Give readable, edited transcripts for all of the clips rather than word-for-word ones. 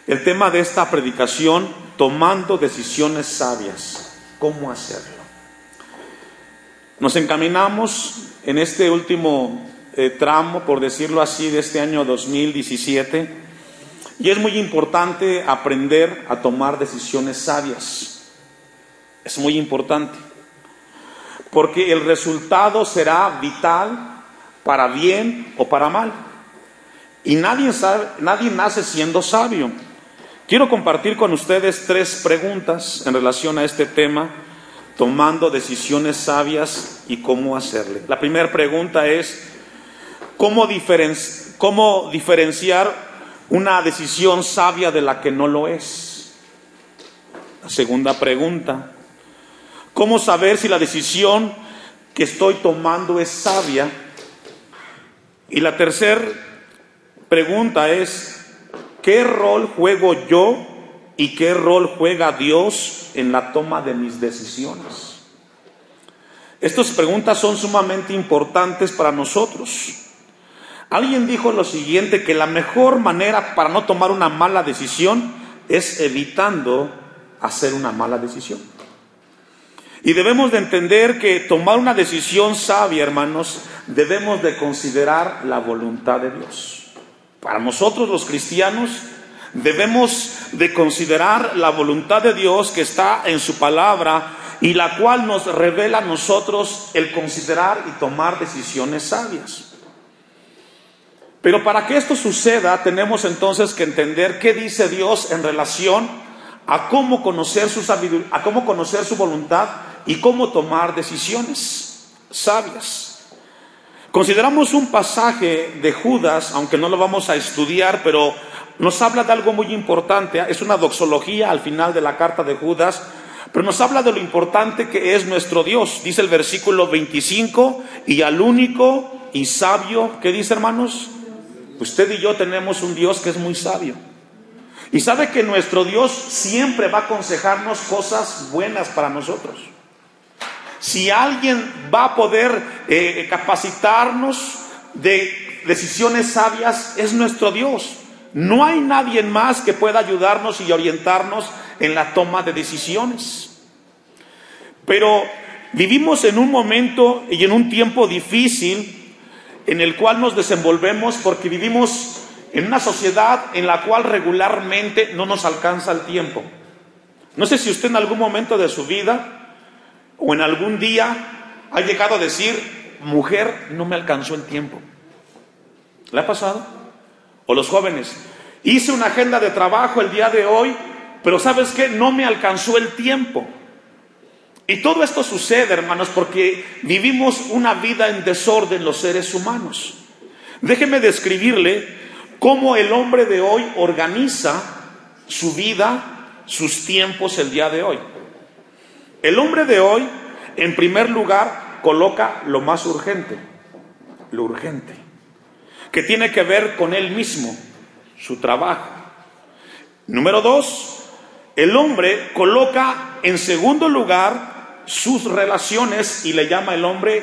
El tema de esta predicación: tomando decisiones sabias. ¿Cómo hacerlo? Nos encaminamos en este último tramo, por decirlo así, de este año 2017, y es muy importante aprender a tomar decisiones sabias. Es muy importante, porque el resultado será vital para bien o para mal, y nadie nace siendo sabio. Quiero compartir con ustedes 3 preguntas en relación a este tema: tomando decisiones sabias y cómo hacerle. La primera pregunta es: ¿cómo diferenciar una decisión sabia de la que no lo es? La segunda pregunta: ¿cómo saber si la decisión que estoy tomando es sabia? Y la tercera pregunta es: ¿qué rol juego yo y qué rol juega Dios en la toma de mis decisiones? Estas preguntas son sumamente importantes para nosotros. Alguien dijo lo siguiente, que la mejor manera para no tomar una mala decisión es evitando hacer una mala decisión. Y debemos de entender que tomar una decisión sabia, hermanos, debemos de considerar la voluntad de Dios. Para nosotros los cristianos debemos de considerar la voluntad de Dios que está en su palabra, y la cual nos revela a nosotros el considerar y tomar decisiones sabias. Pero para que esto suceda, tenemos entonces que entender qué dice Dios en relación a cómo conocer su sabiduría, a cómo conocer su voluntad y cómo tomar decisiones sabias. Consideramos un pasaje de Judas, aunque no lo vamos a estudiar, pero nos habla de algo muy importante. Es una doxología al final de la carta de Judas, pero nos habla de lo importante que es nuestro Dios. Dice el versículo 25: y al único y sabio, ¿qué dice, hermanos? Usted y yo tenemos un Dios que es muy sabio. Y sabe que nuestro Dios siempre va a aconsejarnos cosas buenas para nosotros. Si alguien va a poder capacitarnos de decisiones sabias, es nuestro Dios. No hay nadie más que pueda ayudarnos y orientarnos en la toma de decisiones. Pero vivimos en un momento y en un tiempo difícil en el cual nos desenvolvemos, porque vivimos en una sociedad en la cual regularmente no nos alcanza el tiempo. No sé si usted en algún momento de su vida o en algún día ha llegado a decir: mujer, no me alcanzó el tiempo. ¿Le ha pasado? O los jóvenes: hice una agenda de trabajo el día de hoy, pero ¿sabes qué? No me alcanzó el tiempo. Y todo esto sucede, hermanos, porque vivimos una vida en desorden los seres humanos. Déjeme describirle cómo el hombre de hoy organiza su vida, sus tiempos el día de hoy. El hombre de hoy, en primer lugar, coloca lo más urgente, lo urgente, que tiene que ver con él mismo, su trabajo. Número 2, el hombre coloca en segundo lugar sus relaciones, y le llama el hombre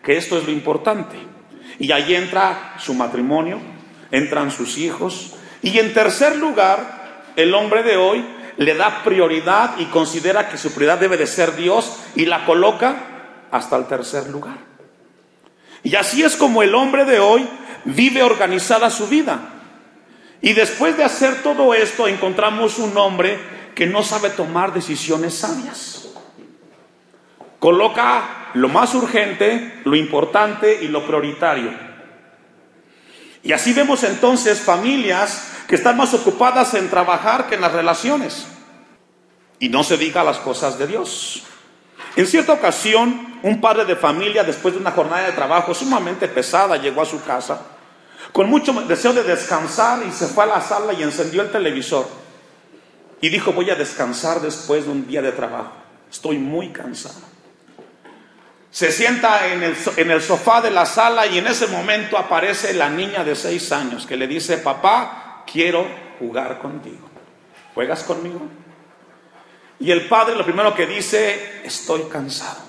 que esto es lo importante. Y ahí entra su matrimonio, entran sus hijos. Y en tercer lugar, el hombre de hoy le da prioridad y considera que su prioridad debe de ser Dios, y la coloca hasta el tercer lugar. Y así es como el hombre de hoy vive organizada su vida. Y después de hacer todo esto, encontramos un hombre que no sabe tomar decisiones sabias. Coloca lo más urgente, lo importante y lo prioritario. Y así vemos entonces familias que están más ocupadas en trabajar que en las relaciones. Y no se diga las cosas de Dios. En cierta ocasión, un padre de familia, después de una jornada de trabajo sumamente pesada, llegó a su casa con mucho deseo de descansar, y se fue a la sala y encendió el televisor y dijo: voy a descansar después de un día de trabajo, estoy muy cansado. Se sienta en el sofá de la sala, y en ese momento aparece la niña de 6 años que le dice: papá, quiero jugar contigo, ¿juegas conmigo? Y el padre lo primero que dice: estoy cansado.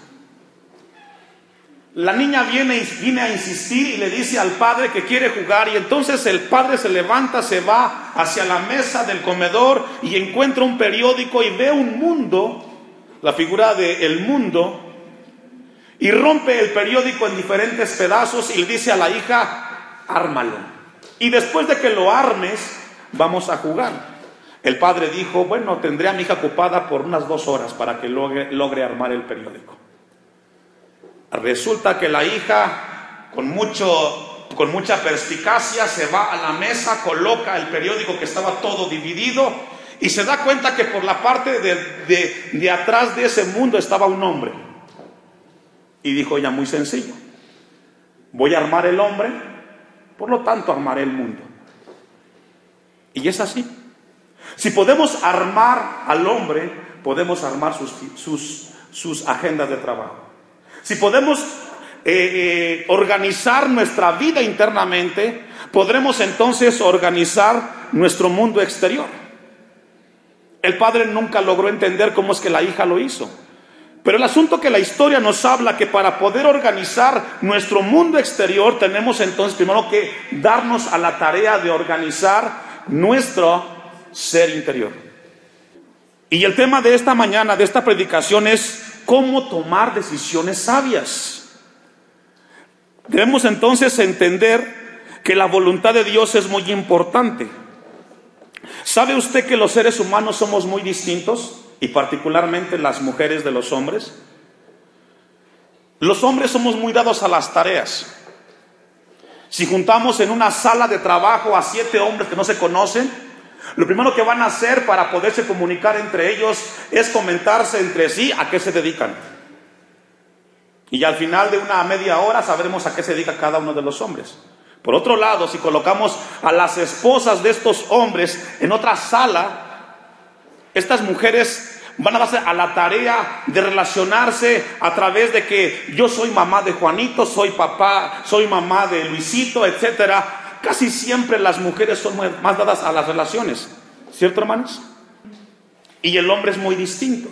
La niña viene a insistir y le dice al padre que quiere jugar, y entonces el padre se levanta, se va hacia la mesa del comedor y encuentra un periódico y ve un mundo, la figura del mundo, y rompe el periódico en diferentes pedazos y le dice a la hija: ármalo, y después de que lo armes vamos a jugar. El padre dijo: bueno, tendré a mi hija ocupada por unas 2 horas para que logre armar el periódico. Resulta que la hija, con mucha perspicacia, se va a la mesa, coloca el periódico que estaba todo dividido y se da cuenta que por la parte de atrás de ese mundo estaba un hombre. Y dijo ella: muy sencillo, voy a armar el hombre, por lo tanto armaré el mundo. Y es así. Si podemos armar al hombre, podemos armar sus agendas de trabajo. Si podemos organizar nuestra vida internamente, podremos entonces organizar nuestro mundo exterior. El padre nunca logró entender cómo es que la hija lo hizo. Pero el asunto que la historia nos habla, que para poder organizar nuestro mundo exterior, tenemos entonces primero que darnos a la tarea de organizar nuestro ser interior. Y el tema de esta mañana, de esta predicación, es cómo tomar decisiones sabias. Debemos entonces entender que la voluntad de Dios es muy importante. ¿Sabe usted que los seres humanos somos muy distintos? Y particularmente las mujeres de los hombres. Los hombres somos muy dados a las tareas. Si juntamos en una sala de trabajo a 7 hombres que no se conocen, lo primero que van a hacer para poderse comunicar entre ellos es comentarse entre sí a qué se dedican. Y al final de una media hora sabremos a qué se dedica cada uno de los hombres. Por otro lado, si colocamos a las esposas de estos hombres en otra sala, estas mujeres van a darse a la tarea de relacionarse a través de que yo soy mamá de Juanito, soy papá, soy mamá de Luisito, etcétera. Casi siempre las mujeres son más dadas a las relaciones, ¿cierto, hermanos? Y el hombre es muy distinto.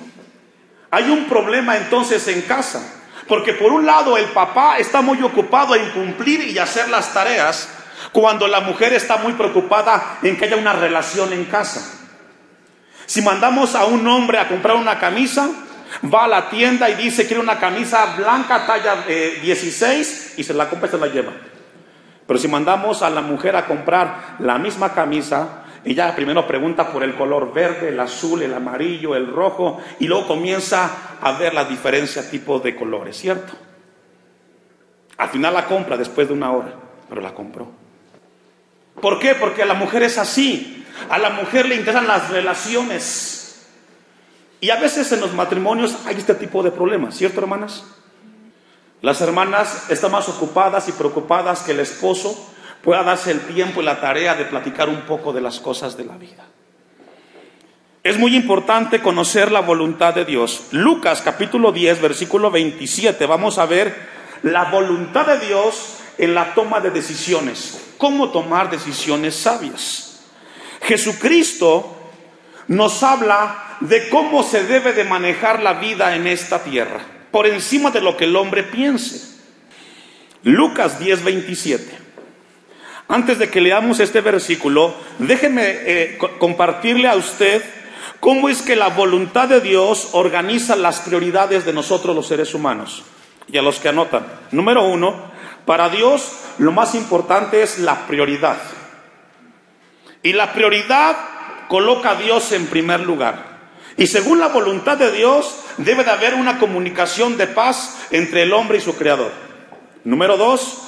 Hay un problema entonces en casa, porque por un lado el papá está muy ocupado en cumplir y hacer las tareas, cuando la mujer está muy preocupada en que haya una relación en casa. Si mandamos a un hombre a comprar una camisa, va a la tienda y dice: quiere una camisa blanca talla 16, y se la compra y se la lleva. Pero si mandamos a la mujer a comprar la misma camisa, ella primero pregunta por el color verde, el azul, el amarillo, el rojo, y luego comienza a ver la diferencia tipo de colores, ¿cierto? Al final la compra después de 1 hora, pero la compró. ¿Por qué? Porque a la mujer es así. A la mujer le interesan las relaciones. Y a veces en los matrimonios hay este tipo de problemas, ¿cierto, hermanas? Las hermanas están más ocupadas y preocupadas que el esposo pueda darse el tiempo y la tarea de platicar un poco de las cosas de la vida. Es muy importante conocer la voluntad de Dios. Lucas capítulo 10, versículo 27, vamos a ver la voluntad de Dios en la toma de decisiones. ¿Cómo tomar decisiones sabias? Jesucristo nos habla de cómo se debe de manejar la vida en esta tierra, por encima de lo que el hombre piense. Lucas 10, 27. Antes de que leamos este versículo, déjeme compartirle a usted cómo es que la voluntad de Dios organiza las prioridades de nosotros los seres humanos. Y a los que anotan, número 1, para Dios lo más importante es la prioridad. Y la prioridad coloca a Dios en primer lugar. Y según la voluntad de Dios, debe de haber una comunicación de paz entre el hombre y su creador. Número 2,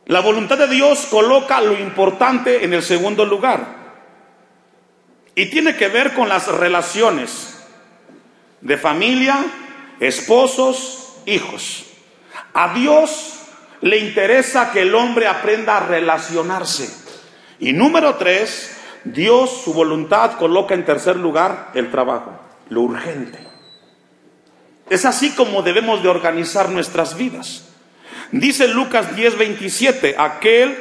la voluntad de Dios coloca lo importante en el segundo lugar. Y tiene que ver con las relaciones de familia, esposos, hijos. A Dios le interesa que el hombre aprenda a relacionarse. Y número 3, Dios, su voluntad, coloca en tercer lugar el trabajo, lo urgente. Es así como debemos de organizar nuestras vidas. Dice Lucas 10, 27, aquel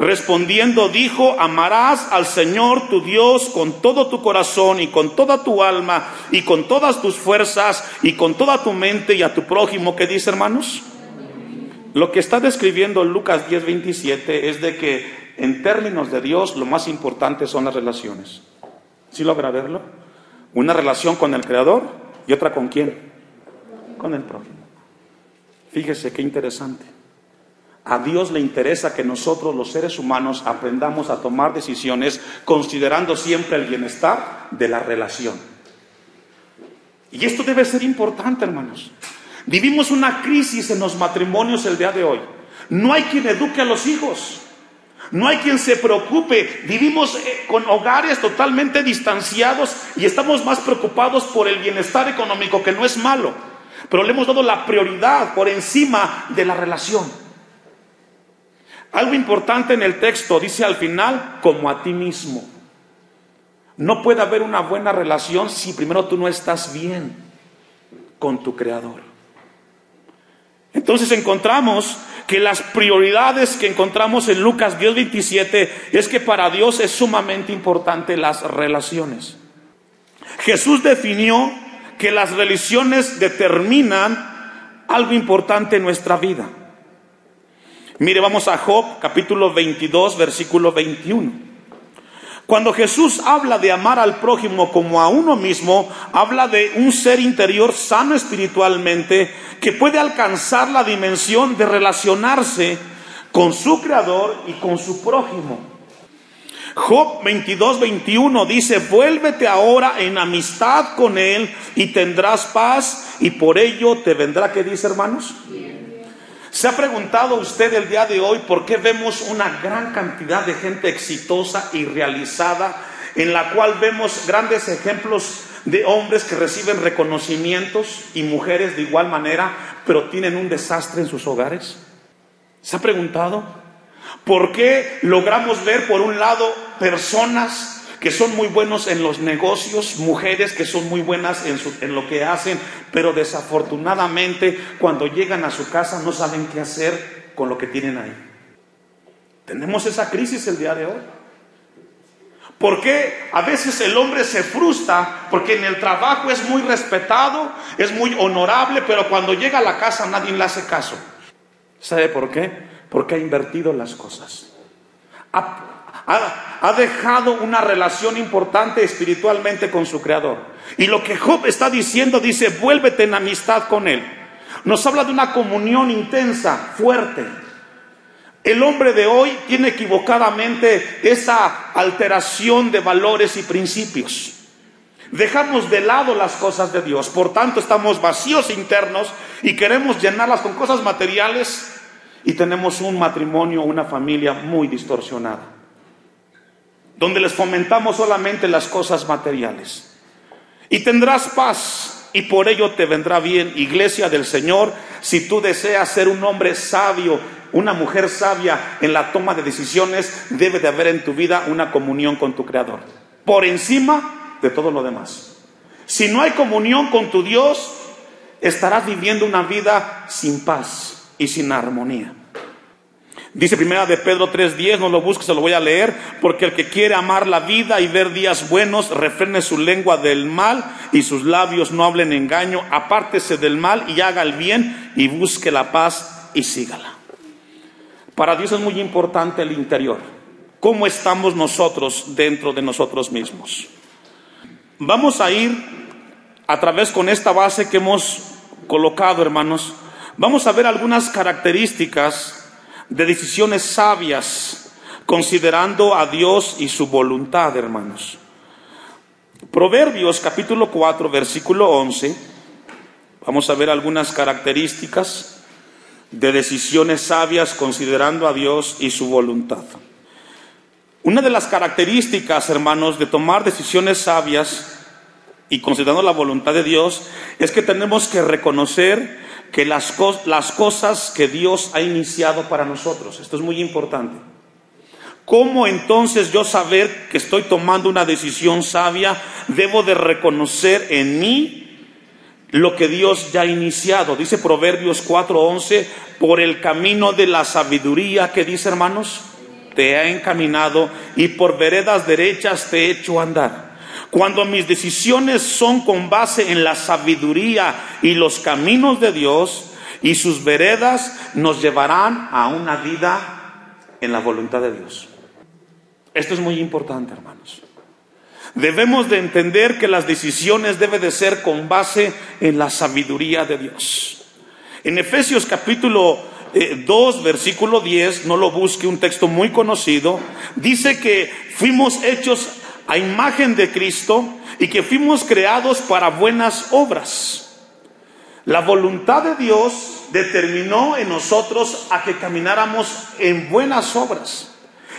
respondiendo dijo: amarás al Señor tu Dios con todo tu corazón y con toda tu alma y con todas tus fuerzas y con toda tu mente, y a tu prójimo. ¿Qué dice, hermanos? Lo que está describiendo Lucas 10:27 es de que en términos de Dios lo más importante son las relaciones. ¿Sí logra verlo? Una relación con el Creador y otra ¿con quién? Con el prójimo. Fíjese qué interesante. A Dios le interesa que nosotros los seres humanos aprendamos a tomar decisiones considerando siempre el bienestar de la relación. Y esto debe ser importante, hermanos. Vivimos una crisis en los matrimonios el día de hoy. No hay quien eduque a los hijos. No hay quien se preocupe. Vivimos con hogares totalmente distanciados y estamos más preocupados por el bienestar económico, que no es malo, pero le hemos dado la prioridad por encima de la relación. Algo importante en el texto dice al final, como a ti mismo. No puede haber una buena relación si primero tú no estás bien con tu Creador. Entonces encontramos que las prioridades que encontramos en Lucas 10:27 es que para Dios es sumamente importante las relaciones. Jesús definió que las relaciones determinan algo importante en nuestra vida. Mire, vamos a Job capítulo 22 versículo 21. Cuando Jesús habla de amar al prójimo como a uno mismo, habla de un ser interior sano espiritualmente que puede alcanzar la dimensión de relacionarse con su Creador y con su prójimo. Job 22:21 dice: vuélvete ahora en amistad con Él y tendrás paz, y por ello te vendrá. ¿Qué dice, hermanos? ¿Se ha preguntado usted el día de hoy por qué vemos una gran cantidad de gente exitosa y realizada, en la cual vemos grandes ejemplos de hombres que reciben reconocimientos y mujeres de igual manera, pero tienen un desastre en sus hogares? ¿Se ha preguntado por qué logramos ver por un lado personas que son muy buenos en los negocios, mujeres que son muy buenas en lo que hacen, pero desafortunadamente cuando llegan a su casa no saben qué hacer con lo que tienen ahí? Tenemos esa crisis el día de hoy. ¿Por qué a veces el hombre se frustra? Porque en el trabajo es muy respetado, es muy honorable, pero cuando llega a la casa nadie le hace caso. ¿Sabe por qué? Porque ha invertido las cosas. Ha dejado una relación importante espiritualmente con su Creador. Y lo que Job está diciendo, dice: vuélvete en amistad con Él. Nos habla de una comunión intensa, fuerte. El hombre de hoy tiene equivocadamente esa alteración de valores y principios. Dejamos de lado las cosas de Dios, por tanto estamos vacíos internos y queremos llenarlas con cosas materiales, y tenemos un matrimonio, una familia muy distorsionada, donde les fomentamos solamente las cosas materiales. Y tendrás paz, y por ello te vendrá bien, iglesia del Señor. Si tú deseas ser un hombre sabio, una mujer sabia en la toma de decisiones, debe de haber en tu vida una comunión con tu Creador, por encima de todo lo demás. Si no hay comunión con tu Dios, estarás viviendo una vida sin paz y sin armonía. Dice primera de Pedro 3:10, no lo busques, se lo voy a leer: porque el que quiere amar la vida y ver días buenos, refrene su lengua del mal y sus labios no hablen engaño, apártese del mal y haga el bien y busque la paz y sígala. Para Dios es muy importante el interior. ¿Cómo estamos nosotros dentro de nosotros mismos? Vamos a ir a través con esta base que hemos colocado, hermanos. Vamos a ver algunas características de decisiones sabias, considerando a Dios y su voluntad, hermanos. Proverbios capítulo 4 versículo 11. Vamos a ver algunas características de decisiones sabias considerando a Dios y su voluntad. Una de las características, hermanos, de tomar decisiones sabias y considerando la voluntad de Dios es que tenemos que reconocer que las cosas que Dios ha iniciado para nosotros. Esto es muy importante. ¿Cómo entonces yo saber que estoy tomando una decisión sabia? Debo de reconocer en mí lo que Dios ya ha iniciado. Dice Proverbios 4:11, por el camino de la sabiduría, ¿qué dice, hermanos? Te ha encaminado, y por veredas derechas te he hecho andar. Cuando mis decisiones son con base en la sabiduría y los caminos de Dios, y sus veredas nos llevarán a una vida en la voluntad de Dios. Esto es muy importante, hermanos. Debemos de entender que las decisiones deben de ser con base en la sabiduría de Dios. En Efesios capítulo 2, versículo 10, no lo busque, un texto muy conocido, dice que fuimos hechos a imagen de Cristo y que fuimos creados para buenas obras. La voluntad de Dios determinó en nosotros a que camináramos en buenas obras.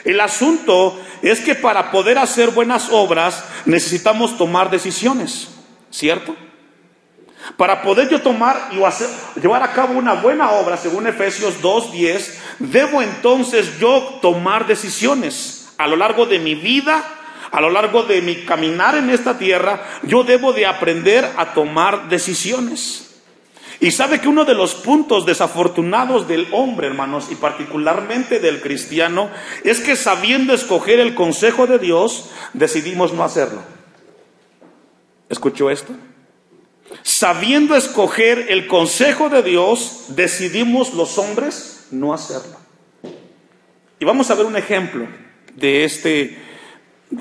El asunto es que para poder hacer buenas obras necesitamos tomar decisiones, ¿cierto? Para poder yo tomar y llevar a cabo una buena obra, según Efesios 2:10, debo entonces yo tomar decisiones a lo largo de mi vida, a lo largo de mi caminar en esta tierra. Yo debo de aprender a tomar decisiones. Y sabe que uno de los puntos desafortunados del hombre, hermanos, y particularmente del cristiano, es que sabiendo escoger el consejo de Dios, decidimos no hacerlo. ¿Escuchó esto? Sabiendo escoger el consejo de Dios, decidimos los hombres no hacerlo. Y vamos a ver un ejemplo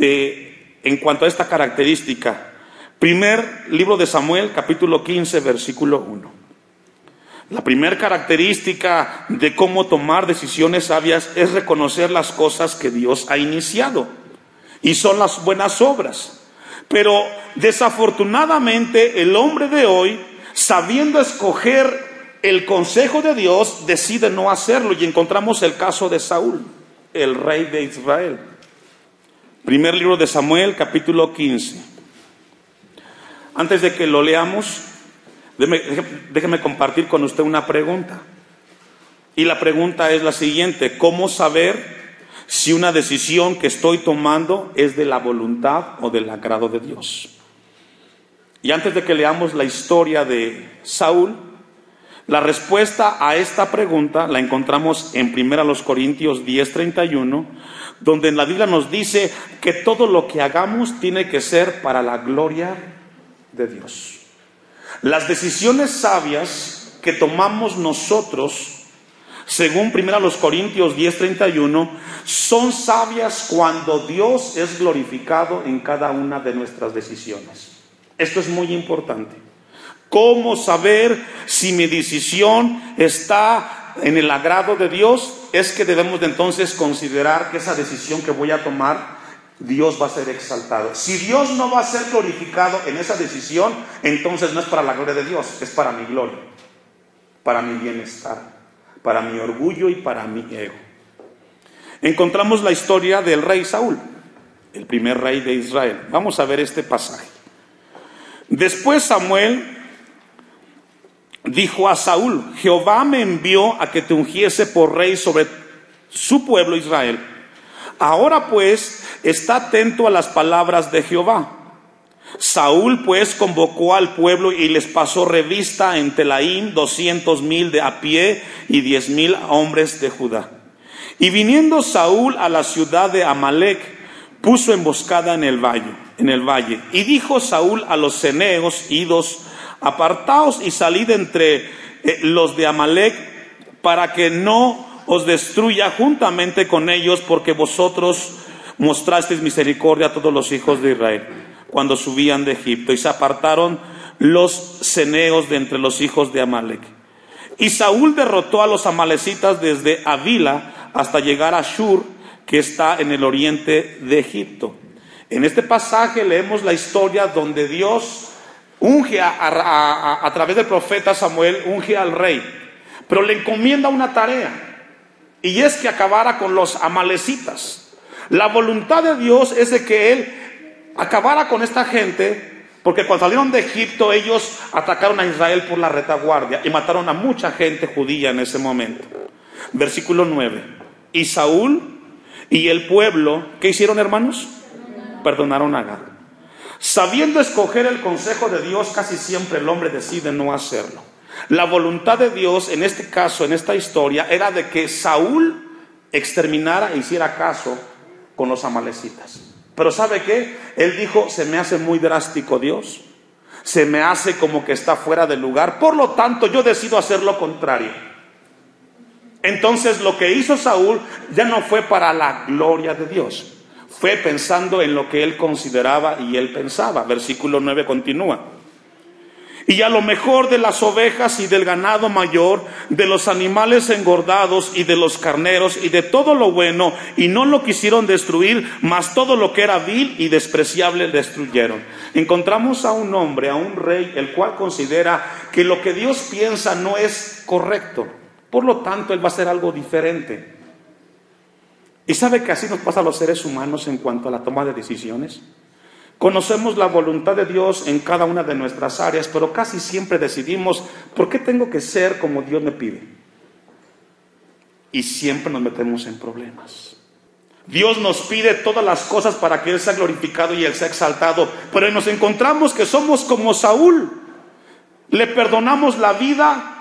en cuanto a esta característica. Primer libro de Samuel, capítulo 15, versículo 1. La primera característica de cómo tomar decisiones sabias es reconocer las cosas que Dios ha iniciado, y son las buenas obras. Pero desafortunadamente el hombre de hoy, sabiendo escoger el consejo de Dios, decide no hacerlo, y encontramos el caso de Saúl, el rey de Israel. Primer libro de Samuel, capítulo 15. Antes de que lo leamos, déjeme compartir con usted una pregunta. Y la pregunta es la siguiente: ¿cómo saber si una decisión que estoy tomando es de la voluntad o del agrado de Dios? Y antes de que leamos la historia de Saúl, la respuesta a esta pregunta la encontramos en 1 Corintios 10:31, donde en la Biblia nos dice que todo lo que hagamos tiene que ser para la gloria de Dios. Las decisiones sabias que tomamos nosotros, según 1 Corintios 10:31, son sabias cuando Dios es glorificado en cada una de nuestras decisiones. Esto es muy importante. ¿Cómo saber si mi decisión está en el agrado de Dios? Es que debemos de entonces considerar que esa decisión que voy a tomar, Dios va a ser exaltado. Si Dios no va a ser glorificado en esa decisión, entonces no es para la gloria de Dios, es para mi gloria, para mi bienestar, para mi orgullo y para mi ego. Encontramos la historia del rey Saúl, el primer rey de Israel. Vamos a ver este pasaje. Después Samuel dijo a Saúl: Jehová me envió a que te ungiese por rey sobre su pueblo Israel. Ahora pues, está atento a las palabras de Jehová. Saúl pues convocó al pueblo y les pasó revista en Telaim 200,000 de a pie y 10,000 hombres de Judá. Y viniendo Saúl a la ciudad de Amalec, puso emboscada en el valle. Y dijo Saúl a los ceneos: idos, apartaos y salid entre los de Amalec, para que no os destruya juntamente con ellos, porque vosotros mostrasteis misericordia a todos los hijos de Israel cuando subían de Egipto. Y se apartaron los ceneos de entre los hijos de Amalec. Y Saúl derrotó a los amalecitas desde Avila hasta llegar a Shur, que está en el oriente de Egipto. En este pasaje leemos la historia donde Dios unge a través del profeta Samuel, unge al rey, pero le encomienda una tarea, y es que acabara con los amalecitas. La voluntad de Dios es de que Él acabara con esta gente, porque cuando salieron de Egipto ellos atacaron a Israel por la retaguardia y mataron a mucha gente judía en ese momento. Versículo 9. Y Saúl y el pueblo, ¿qué hicieron, hermanos? Perdonaron a Agag. Sabiendo escoger el consejo de Dios, casi siempre el hombre decide no hacerlo. La voluntad de Dios en este caso, en esta historia, era de que Saúl exterminara e hiciera caso con los amalecitas. Pero ¿sabe qué? Él dijo: se me hace muy drástico, Dios. se me hace como que está fuera de lugar, por lo tanto yo decido hacer lo contrario. Entonces lo que hizo Saúl ya no fue para la gloria de Dios, fue pensando en lo que él consideraba y él pensaba. Versículo 9 continúa: y a lo mejor de las ovejas y del ganado mayor, de los animales engordados y de los carneros y de todo lo bueno, y no lo quisieron destruir, mas todo lo que era vil y despreciable destruyeron. Encontramos a un hombre, a un rey, el cual considera que lo que Dios piensa no es correcto. Por lo tanto, él va a hacer algo diferente. ¿Y sabe que así nos pasa a los seres humanos en cuanto a la toma de decisiones? Conocemos la voluntad de Dios en cada una de nuestras áreas, pero casi siempre decidimos, ¿por qué tengo que ser como Dios me pide? Y siempre nos metemos en problemas. Dios nos pide todas las cosas para que Él sea glorificado y Él sea exaltado, pero nos encontramos que somos como Saúl. Le perdonamos la vida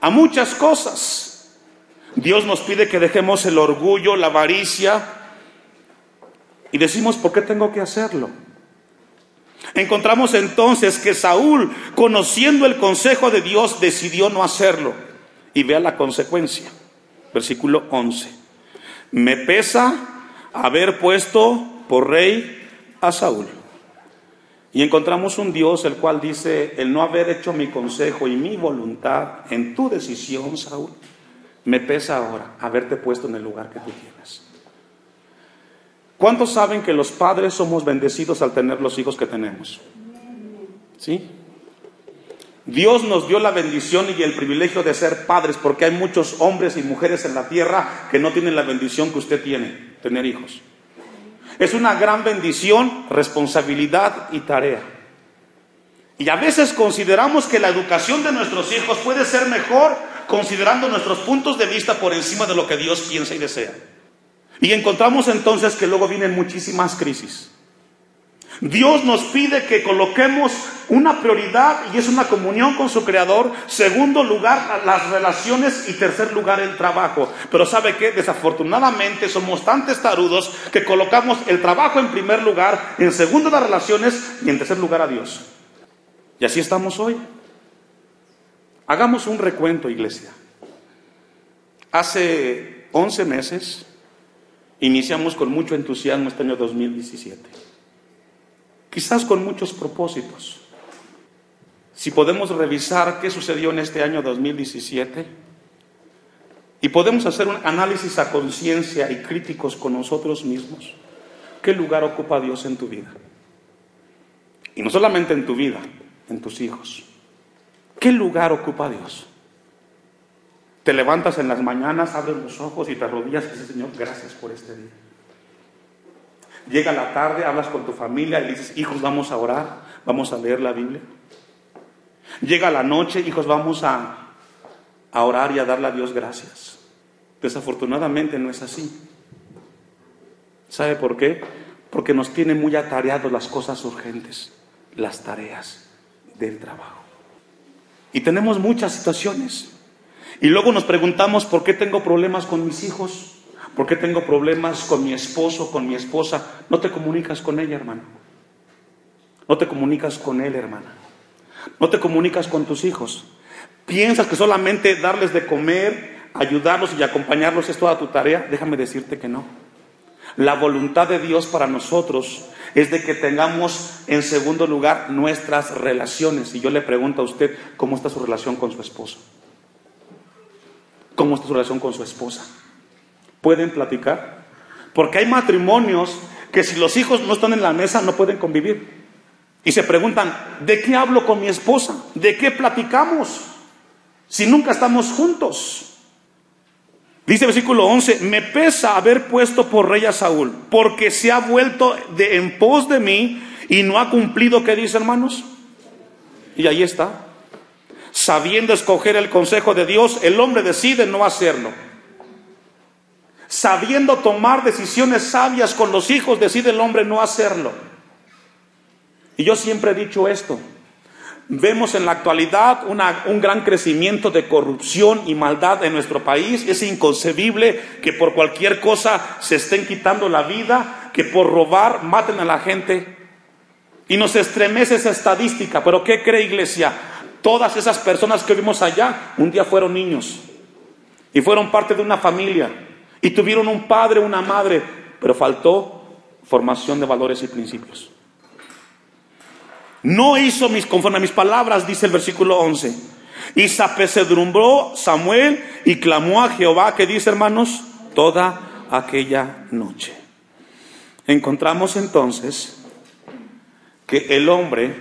a muchas cosas. Dios nos pide que dejemos el orgullo, la avaricia, y decimos, ¿por qué tengo que hacerlo? Encontramos entonces que Saúl, conociendo el consejo de Dios, decidió no hacerlo. Y vea la consecuencia. Versículo 11. Me pesa haber puesto por rey a Saúl. Y encontramos un Dios el cual dice, el no haber hecho mi consejo y mi voluntad en tu decisión, Saúl, me pesa ahora haberte puesto en el lugar que tú tienes. ¿Cuántos saben que los padres somos bendecidos al tener los hijos que tenemos? ¿Sí? Dios nos dio la bendición y el privilegio de ser padres, porque hay muchos hombres y mujeres en la tierra que no tienen la bendición que usted tiene, tener hijos. Es una gran bendición, responsabilidad y tarea. Y a veces consideramos que la educación de nuestros hijos puede ser mejor considerando nuestros puntos de vista por encima de lo que Dios piensa y desea. Y encontramos entonces que luego vienen muchísimas crisis. Dios nos pide que coloquemos una prioridad y es una comunión con su Creador. Segundo lugar, las relaciones, y tercer lugar, el trabajo. Pero ¿sabe qué? Desafortunadamente somos tan testarudos que colocamos el trabajo en primer lugar, en segundo las relaciones y en tercer lugar a Dios. Y así estamos hoy. Hagamos un recuento, iglesia. Hace 11 meses iniciamos con mucho entusiasmo este año 2017. Quizás con muchos propósitos. Si podemos revisar qué sucedió en este año 2017 y podemos hacer un análisis a conciencia y críticos con nosotros mismos, ¿qué lugar ocupa Dios en tu vida? Y no solamente en tu vida, en tus hijos. ¿Qué lugar ocupa Dios? Te levantas en las mañanas, abres los ojos y te arrodillas y dices, Señor, gracias por este día. Llega la tarde, hablas con tu familia y dices, hijos, vamos a orar, vamos a leer la Biblia. Llega la noche, hijos, vamos a orar y a darle a Dios gracias. Desafortunadamente no es así. ¿Sabe por qué? Porque nos tienen muy atareados las cosas urgentes, las tareas del trabajo. Y tenemos muchas situaciones. Y luego nos preguntamos, ¿por qué tengo problemas con mis hijos? ¿Por qué tengo problemas con mi esposo, con mi esposa? No te comunicas con ella, hermano. No te comunicas con él, hermana. No te comunicas con tus hijos. ¿Piensas que solamente darles de comer, ayudarlos y acompañarlos es toda tu tarea? Déjame decirte que no. La voluntad de Dios para nosotros es de que tengamos en segundo lugar nuestras relaciones. Y yo le pregunto a usted, ¿cómo está su relación con su esposo? ¿Cómo está su relación con su esposa? ¿Pueden platicar? Porque hay matrimonios que si los hijos no están en la mesa no pueden convivir. Y se preguntan, ¿de qué hablo con mi esposa? ¿De qué platicamos? Si nunca estamos juntos. Dice el versículo 11, me pesa haber puesto por rey a Saúl, porque se ha vuelto en pos de mí y no ha cumplido, ¿qué dice, hermanos? Y ahí está. Sabiendo escoger el consejo de Dios, el hombre decide no hacerlo. Sabiendo tomar decisiones sabias con los hijos, decide el hombre no hacerlo. Y yo siempre he dicho esto. Vemos en la actualidad un gran crecimiento de corrupción y maldad en nuestro país. Es inconcebible que por cualquier cosa se estén quitando la vida, que por robar maten a la gente. Y nos estremece esa estadística. Pero ¿qué cree, iglesia? Todas esas personas que vimos allá, un día fueron niños. Y fueron parte de una familia. Y tuvieron un padre, una madre. Pero faltó formación de valores y principios. No hizo conforme a mis palabras, dice el versículo 11. Y se apesadumbró Samuel y clamó a Jehová, ¿qué dice, hermanos? Toda aquella noche. Encontramos entonces que el hombre,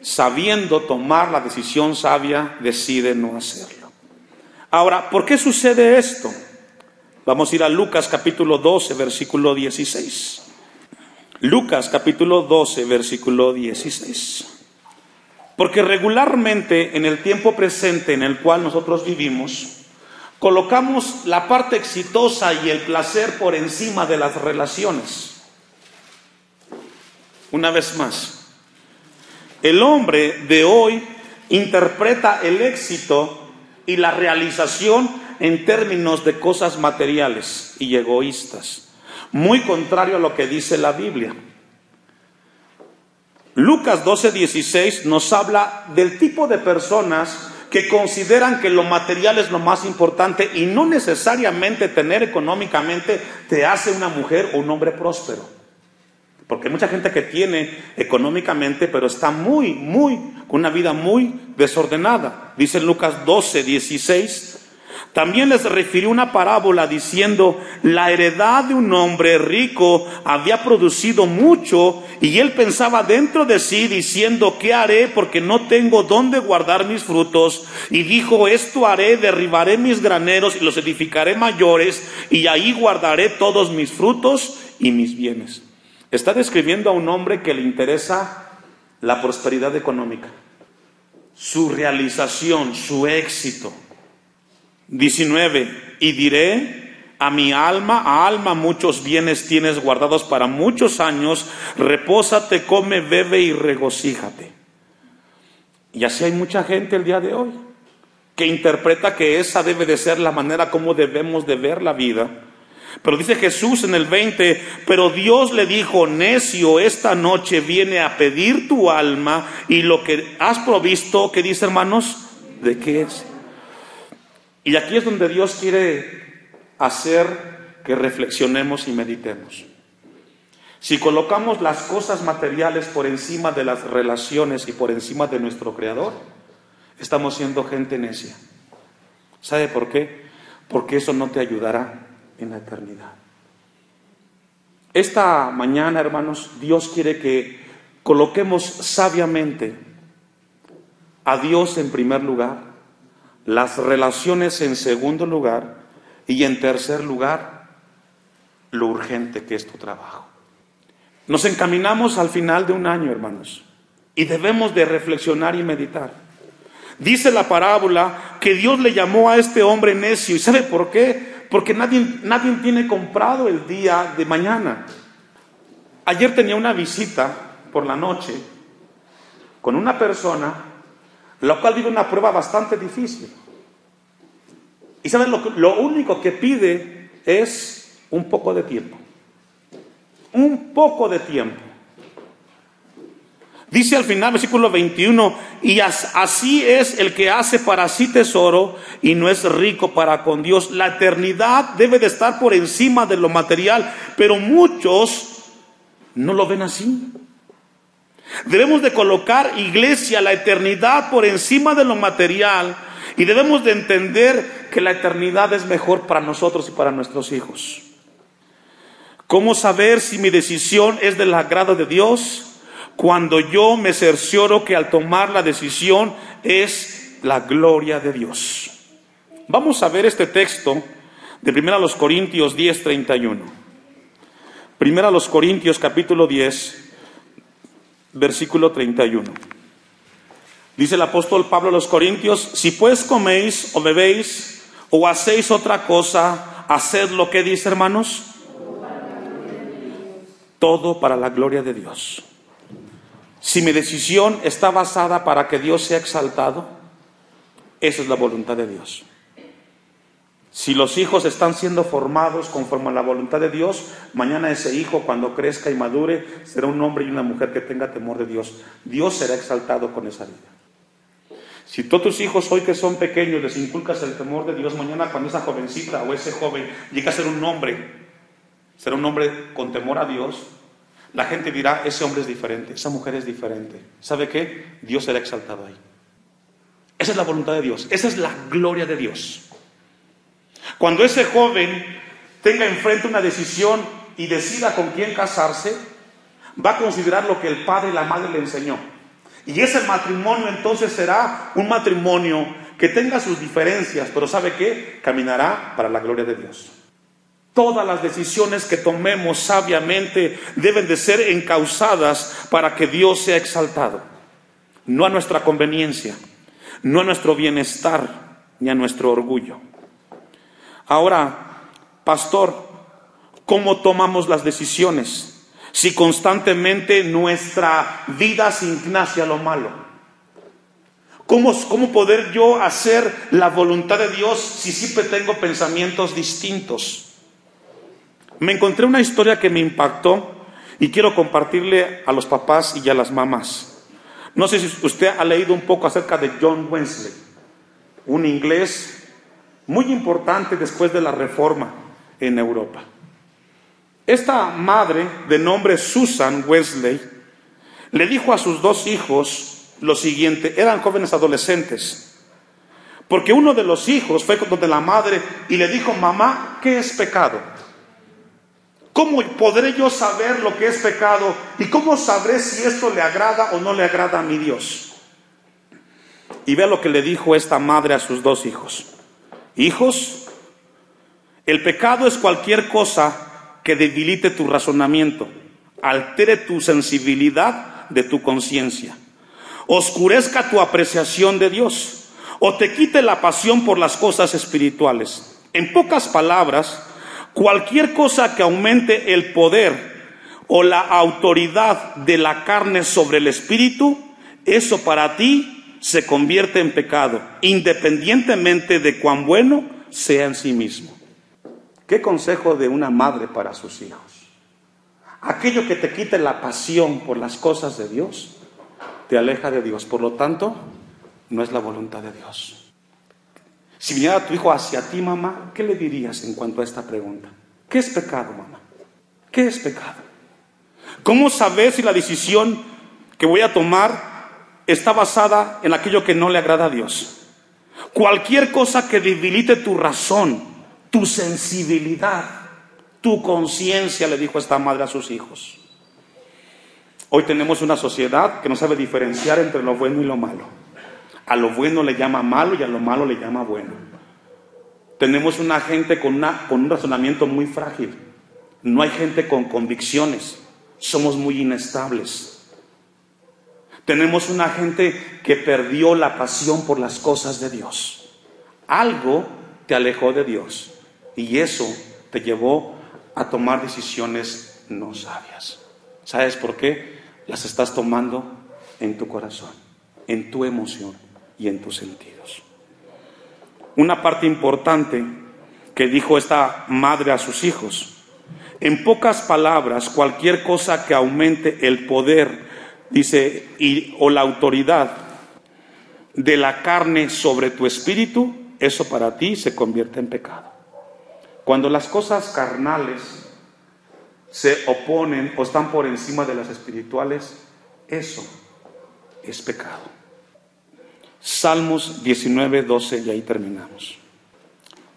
sabiendo tomar la decisión sabia, decide no hacerlo. Ahora, ¿por qué sucede esto? Vamos a ir a Lucas capítulo 12, versículo 16. Lucas capítulo 12, versículo 16. Porque regularmente en el tiempo presente en el cual nosotros vivimos, colocamos la parte exitosa y el placer por encima de las relaciones. Una vez más, el hombre de hoy interpreta el éxito y la realización en términos de cosas materiales y egoístas, muy contrario a lo que dice la Biblia. Lucas 12:16 nos habla del tipo de personas que consideran que lo material es lo más importante y no necesariamente tener económicamente te hace una mujer o un hombre próspero. Porque hay mucha gente que tiene económicamente, pero está con una vida muy desordenada. Dice Lucas 12:16. También les refirió una parábola diciendo, la heredad de un hombre rico había producido mucho, y él pensaba dentro de sí diciendo, ¿qué haré? Porque no tengo dónde guardar mis frutos. Y dijo, esto haré, derribaré mis graneros y los edificaré mayores, y ahí guardaré todos mis frutos y mis bienes. Está describiendo a un hombre que le interesa la prosperidad económica, su realización, su éxito. 19. Y diré a mi alma, muchos bienes tienes guardados para muchos años, repósate, come, bebe y regocíjate. Y así hay mucha gente el día de hoy que interpreta que esa debe de ser la manera como debemos de ver la vida. Pero dice Jesús en el 20, pero Dios le dijo, necio, esta noche viene a pedir tu alma, y lo que has provisto, ¿qué dice, hermanos? ¿De qué es? Y aquí es donde Dios quiere hacer que reflexionemos y meditemos. Si colocamos las cosas materiales por encima de las relaciones y por encima de nuestro Creador, estamos siendo gente necia. ¿Sabe por qué? Porque eso no te ayudará en la eternidad. Esta mañana, hermanos, Dios quiere que coloquemos sabiamente a Dios en primer lugar, las relaciones en segundo lugar, y en tercer lugar, lo urgente que es tu trabajo. Nos encaminamos al final de un año, hermanos, y debemos de reflexionar y meditar. Dice la parábola que Dios le llamó a este hombre necio. ¿Y sabe por qué? Porque nadie tiene comprado el día de mañana. Ayer tenía una visita por la noche con una persona, la cual vive una prueba bastante difícil. Y ¿saben? Lo único que pide es un poco de tiempo. Un poco de tiempo. Dice al final, versículo 21, y así es el que hace para sí tesoro y no es rico para con Dios. La eternidad debe de estar por encima de lo material, pero muchos no lo ven así. Debemos de colocar, iglesia, la eternidad por encima de lo material, y debemos de entender que la eternidad es mejor para nosotros y para nuestros hijos. ¿Cómo saber si mi decisión es del agrado de Dios? Cuando yo me cercioro que al tomar la decisión es la gloria de Dios. Vamos a ver este texto de 1 Corintios 10:31. 1 Corintios capítulo 10, versículo 31. Dice el apóstol Pablo a los Corintios, si pues coméis o bebéis o hacéis otra cosa, haced lo que dice, hermanos, todo para la gloria de Dios. Si mi decisión está basada para que Dios sea exaltado, esa es la voluntad de Dios. Si los hijos están siendo formados conforme a la voluntad de Dios, mañana ese hijo, cuando crezca y madure, será un hombre y una mujer que tenga temor de Dios. Dios será exaltado con esa vida. Si tú a tus hijos hoy que son pequeños les inculcas el temor de Dios, mañana cuando esa jovencita o ese joven llegue a ser un hombre, será un hombre con temor a Dios, la gente dirá, ese hombre es diferente, esa mujer es diferente. ¿Sabe qué? Dios será exaltado ahí. Esa es la voluntad de Dios, esa es la gloria de Dios. Cuando ese joven tenga enfrente una decisión y decida con quién casarse, va a considerar lo que el padre y la madre le enseñó. Y ese matrimonio entonces será un matrimonio que tenga sus diferencias, pero ¿sabe qué? Caminará para la gloria de Dios. Todas las decisiones que tomemos sabiamente deben de ser encauzadas para que Dios sea exaltado. No a nuestra conveniencia, no a nuestro bienestar, ni a nuestro orgullo. Ahora, pastor, ¿cómo tomamos las decisiones si constantemente nuestra vida se inclina hacia lo malo? ¿Cómo poder yo hacer la voluntad de Dios si siempre tengo pensamientos distintos? Me encontré una historia que me impactó y quiero compartirle a los papás y a las mamás. No sé si usted ha leído un poco acerca de John Wesley, un inglés muy importante después de la Reforma en Europa. Esta madre, de nombre Susan Wesley, le dijo a sus dos hijos lo siguiente. Eran jóvenes adolescentes, porque uno de los hijos fue donde la madre y le dijo: mamá, ¿qué es pecado? ¿Cómo podré yo saber lo que es pecado? ¿Y cómo sabré si esto le agrada o no le agrada a mi Dios? Y vea lo que le dijo esta madre a sus dos hijos. Hijos, el pecado es cualquier cosa que debilite tu razonamiento, altere tu sensibilidad de tu conciencia, oscurezca tu apreciación de Dios o te quite la pasión por las cosas espirituales. En pocas palabras, cualquier cosa que aumente el poder o la autoridad de la carne sobre el espíritu, eso para ti se convierte en pecado, independientemente de cuán bueno sea en sí mismo. ¿Qué consejo de una madre para sus hijos? Aquello que te quite la pasión por las cosas de Dios, te aleja de Dios. Por lo tanto, no es la voluntad de Dios. Si viniera tu hijo hacia ti, mamá, ¿qué le dirías en cuanto a esta pregunta? ¿Qué es pecado, mamá? ¿Qué es pecado? ¿Cómo saber si la decisión que voy a tomar está basada en aquello que no le agrada a Dios? Cualquier cosa que debilite tu razón, tu sensibilidad, tu conciencia, le dijo esta madre a sus hijos. Hoy tenemos una sociedad que no sabe diferenciar entre lo bueno y lo malo. A lo bueno le llama malo y a lo malo le llama bueno. Tenemos una gente con un razonamiento muy frágil. No hay gente con convicciones. Somos muy inestables. Tenemos una gente que perdió la pasión por las cosas de Dios. Algo te alejó de Dios y eso te llevó a tomar decisiones no sabias. ¿Sabes por qué? Las estás tomando en tu corazón, en tu emoción y en tus sentidos. Una parte importante que dijo esta madre a sus hijos: en pocas palabras, cualquier cosa que aumente el poder, dice, o la autoridad de la carne sobre tu espíritu, eso para ti se convierte en pecado. Cuando las cosas carnales se oponen o están por encima de las espirituales, eso es pecado. Salmos 19:12, y ahí terminamos.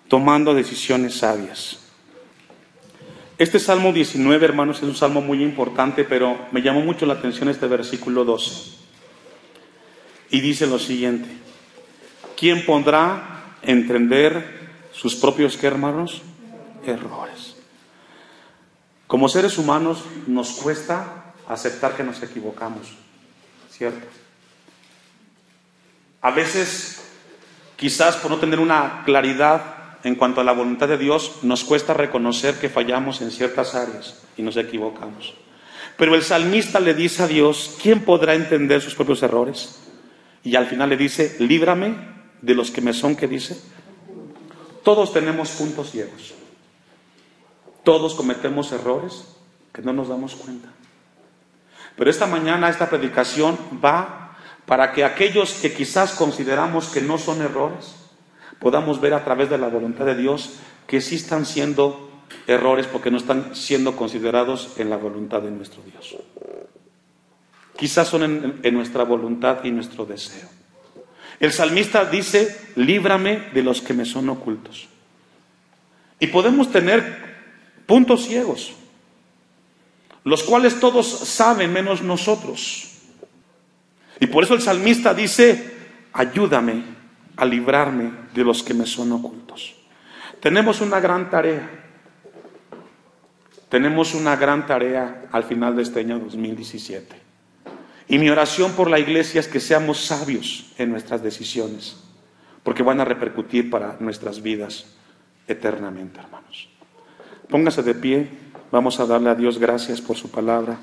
Tomando decisiones sabias. Este Salmo 19, hermanos, es un salmo muy importante, pero me llamó mucho la atención este versículo 12. Y dice lo siguiente: ¿quién podrá entender sus propios, ¿qué, hermanos? Errores. Como seres humanos nos cuesta aceptar que nos equivocamos, ¿cierto? A veces, quizás por no tener una claridad en cuanto a la voluntad de Dios, nos cuesta reconocer que fallamos en ciertas áreas y nos equivocamos. Pero el salmista le dice a Dios: ¿quién podrá entender sus propios errores? Y al final le dice: líbrame de los que me son, ¿qué dice? Todos tenemos puntos ciegos. Todos cometemos errores que no nos damos cuenta. Pero esta mañana esta predicación va para que aquellos que quizás consideramos que no son errores, podamos ver a través de la voluntad de Dios que sí están siendo errores porque no están siendo considerados en la voluntad de nuestro Dios. Quizás son en nuestra voluntad y nuestro deseo. El salmista dice, líbrame de los que me son ocultos. Y podemos tener puntos ciegos, los cuales todos saben menos nosotros. Y por eso el salmista dice, ayúdame a librarme de los que me son ocultos. Tenemos una gran tarea. Tenemos una gran tarea al final de este año 2017. Y mi oración por la iglesia es que seamos sabios en nuestras decisiones, porque van a repercutir para nuestras vidas eternamente, hermanos. Póngase de pie, vamos a darle a Dios gracias por su palabra.